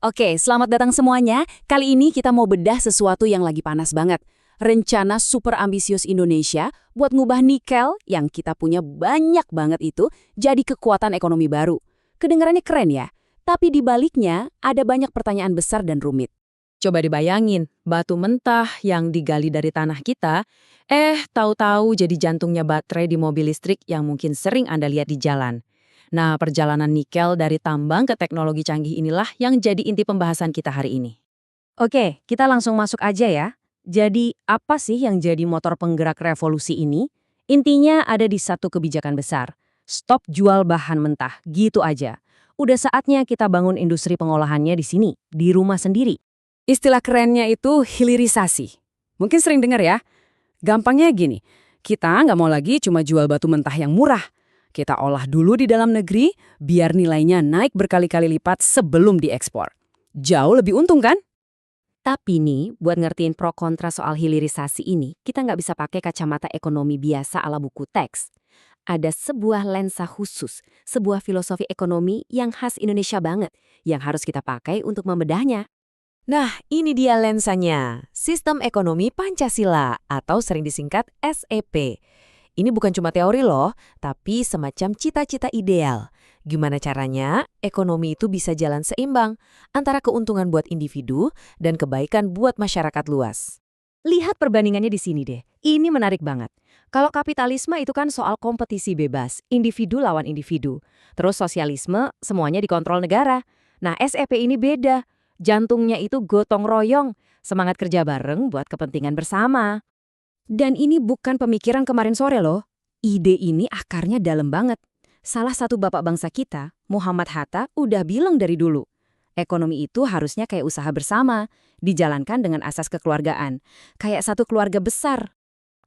Oke, selamat datang semuanya. Kali ini kita mau bedah sesuatu yang lagi panas banget. Rencana super ambisius Indonesia buat ngubah nikel yang kita punya banyak banget itu jadi kekuatan ekonomi baru. Kedengarannya keren ya, tapi di baliknya ada banyak pertanyaan besar dan rumit. Coba dibayangin, batu mentah yang digali dari tanah kita, tahu-tahu jadi jantungnya baterai di mobil listrik yang mungkin sering Anda lihat di jalan. Nah, perjalanan nikel dari tambang ke teknologi canggih inilah yang jadi inti pembahasan kita hari ini. Oke, kita langsung masuk aja ya. Jadi, apa sih yang jadi motor penggerak revolusi ini? Intinya ada di satu kebijakan besar. Stop jual bahan mentah, gitu aja. Udah saatnya kita bangun industri pengolahannya di sini, di rumah sendiri. Istilah kerennya itu hilirisasi. Mungkin sering dengar ya. Gampangnya gini, kita nggak mau lagi cuma jual batu mentah yang murah. Kita olah dulu di dalam negeri, biar nilainya naik berkali-kali lipat sebelum diekspor. Jauh lebih untung kan? Tapi nih, buat ngertiin pro kontra soal hilirisasi ini, kita nggak bisa pakai kacamata ekonomi biasa ala buku teks. Ada sebuah lensa khusus, sebuah filosofi ekonomi yang khas Indonesia banget, yang harus kita pakai untuk membedahnya. Nah, ini dia lensanya, Sistem Ekonomi Pancasila atau sering disingkat SEP. Ini bukan cuma teori loh, tapi semacam cita-cita ideal. Gimana caranya ekonomi itu bisa jalan seimbang antara keuntungan buat individu dan kebaikan buat masyarakat luas. Lihat perbandingannya di sini deh. Ini menarik banget. Kalau kapitalisme itu kan soal kompetisi bebas, individu lawan individu. Terus sosialisme, semuanya dikontrol negara. Nah, SEP ini beda. Jantungnya itu gotong royong, semangat kerja bareng buat kepentingan bersama. Dan ini bukan pemikiran kemarin sore loh. Ide ini akarnya dalam banget. Salah satu bapak bangsa kita, Muhammad Hatta, udah bilang dari dulu. Ekonomi itu harusnya kayak usaha bersama, dijalankan dengan asas kekeluargaan. Kayak satu keluarga besar.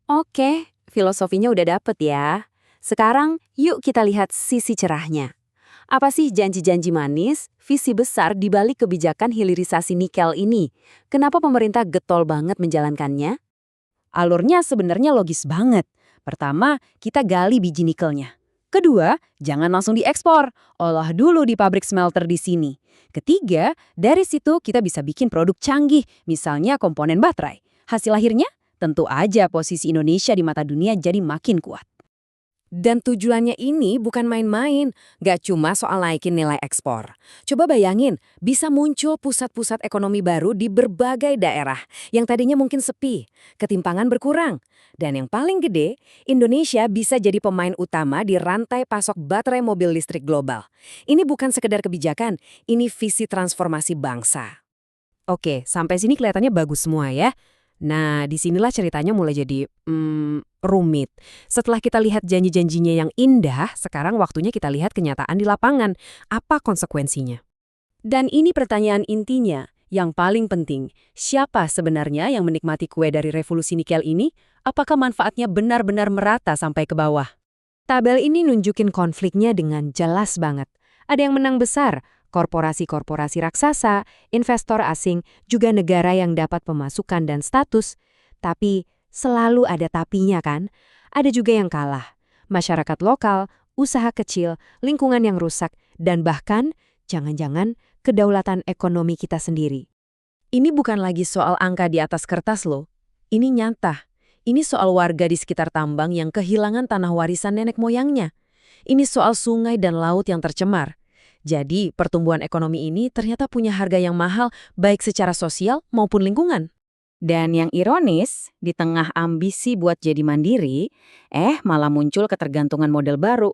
Oke, filosofinya udah dapet ya. Sekarang yuk kita lihat sisi cerahnya. Apa sih janji-janji manis, visi besar di balik kebijakan hilirisasi nikel ini? Kenapa pemerintah getol banget menjalankannya? Alurnya sebenarnya logis banget. Pertama, kita gali biji nikelnya. Kedua, jangan langsung diekspor. Olah dulu di pabrik smelter di sini. Ketiga, dari situ kita bisa bikin produk canggih, misalnya komponen baterai. Hasil akhirnya, tentu aja posisi Indonesia di mata dunia jadi makin kuat. Dan tujuannya ini bukan main-main, gak cuma soal naikin nilai ekspor. Coba bayangin, bisa muncul pusat-pusat ekonomi baru di berbagai daerah yang tadinya mungkin sepi, ketimpangan berkurang. Dan yang paling gede, Indonesia bisa jadi pemain utama di rantai pasok baterai mobil listrik global. Ini bukan sekedar kebijakan, ini visi transformasi bangsa. Oke, sampai sini kelihatannya bagus semua ya. Nah, disinilah ceritanya mulai jadi rumit. Setelah kita lihat janji-janjinya yang indah, sekarang waktunya kita lihat kenyataan di lapangan. Apa konsekuensinya? Dan ini pertanyaan intinya, yang paling penting. Siapa sebenarnya yang menikmati kue dari revolusi nikel ini? Apakah manfaatnya benar-benar merata sampai ke bawah? Tabel ini nunjukin konfliknya dengan jelas banget. Ada yang menang besar, korporasi-korporasi raksasa, investor asing, juga negara yang dapat pemasukan dan status. Tapi selalu ada tapinya kan? Ada juga yang kalah. Masyarakat lokal, usaha kecil, lingkungan yang rusak, dan bahkan, jangan-jangan, kedaulatan ekonomi kita sendiri. Ini bukan lagi soal angka di atas kertas loh. Ini nyata. Ini soal warga di sekitar tambang yang kehilangan tanah warisan nenek moyangnya. Ini soal sungai dan laut yang tercemar. Jadi, pertumbuhan ekonomi ini ternyata punya harga yang mahal baik secara sosial maupun lingkungan. Dan yang ironis, di tengah ambisi buat jadi mandiri, malah muncul ketergantungan model baru.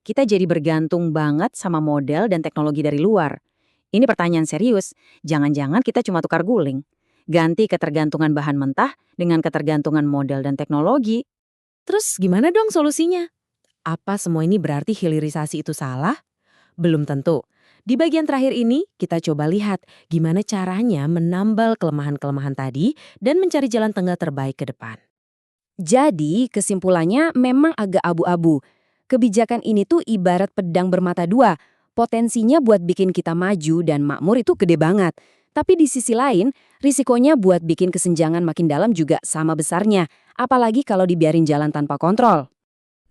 Kita jadi bergantung banget sama model dan teknologi dari luar. Ini pertanyaan serius, jangan-jangan kita cuma tukar guling. Ganti ketergantungan bahan mentah dengan ketergantungan model dan teknologi. Terus gimana dong solusinya? Apa semua ini berarti hilirisasi itu salah? Belum tentu. Di bagian terakhir ini, kita coba lihat gimana caranya menambal kelemahan-kelemahan tadi dan mencari jalan tengah terbaik ke depan. Jadi, kesimpulannya memang agak abu-abu. Kebijakan ini tuh ibarat pedang bermata dua. Potensinya buat bikin kita maju dan makmur itu gede banget. Tapi di sisi lain, risikonya buat bikin kesenjangan makin dalam juga sama besarnya. Apalagi kalau dibiarin jalan tanpa kontrol.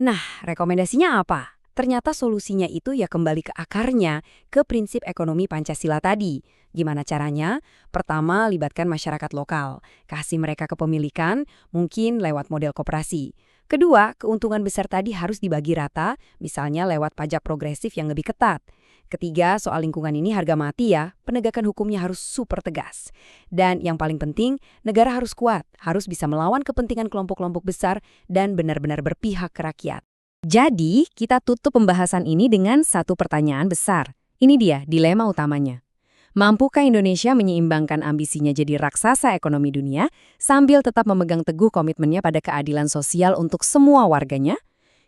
Nah, rekomendasinya apa? Ternyata solusinya itu ya kembali ke akarnya, ke prinsip ekonomi Pancasila tadi. Gimana caranya? Pertama, libatkan masyarakat lokal. Kasih mereka kepemilikan, mungkin lewat model koperasi. Kedua, keuntungan besar tadi harus dibagi rata, misalnya lewat pajak progresif yang lebih ketat. Ketiga, soal lingkungan ini harga mati ya, penegakan hukumnya harus super tegas. Dan yang paling penting, negara harus kuat, harus bisa melawan kepentingan kelompok-kelompok besar dan benar-benar berpihak ke rakyat. Jadi, kita tutup pembahasan ini dengan satu pertanyaan besar. Ini dia dilema utamanya. Mampukah Indonesia menyeimbangkan ambisinya jadi raksasa ekonomi dunia sambil tetap memegang teguh komitmennya pada keadilan sosial untuk semua warganya?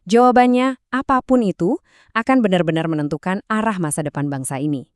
Jawabannya, apapun itu, akan benar-benar menentukan arah masa depan bangsa ini.